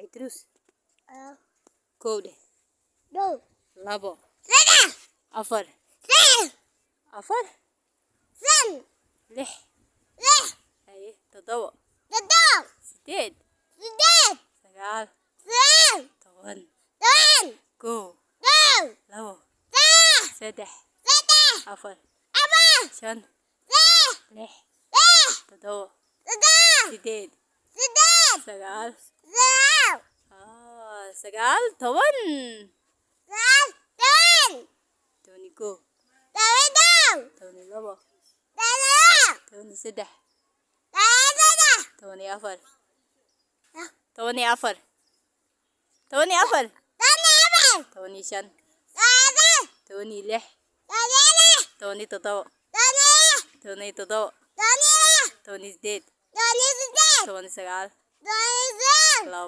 Idris. Ah. Kowde. Do. Labo. Sada. Afar. Sen. Afar. Sen. Lix. Lix. Haye toddoba. Toddoba. Sideed. Sideed. Sagaal. Sagaal. Toban. Toban. Kow. Kow. Labo. Saddex. Saddex. Afar. Afar. Shan. Lix. Lix. Lix. Toddoba. Toddoba. Sideed. Sideed. Sagaal. Sagaal. Sagaal. Toban. Sagaal. Toban. Toban iyo kow. Toban iyo kow. Toban iyo labo. Toban iyo labo. Toban iyo saddex. Toban iyo saddex. Toban iyo afar. Ah. Toban iyo afar. Toban iyo afar. Toban iyo afar. Toban iyo shan. Toban iyo shan. Toban iyo lix. Toban iyo lix. Toban iyo toddoba. Toban iyo lix. Toban iyo toddoba. Toban iyo lix. Toban iyo sideed. Toban iyo sideed. Toban iyo sagaal. Toban iyo sagaal. Labo.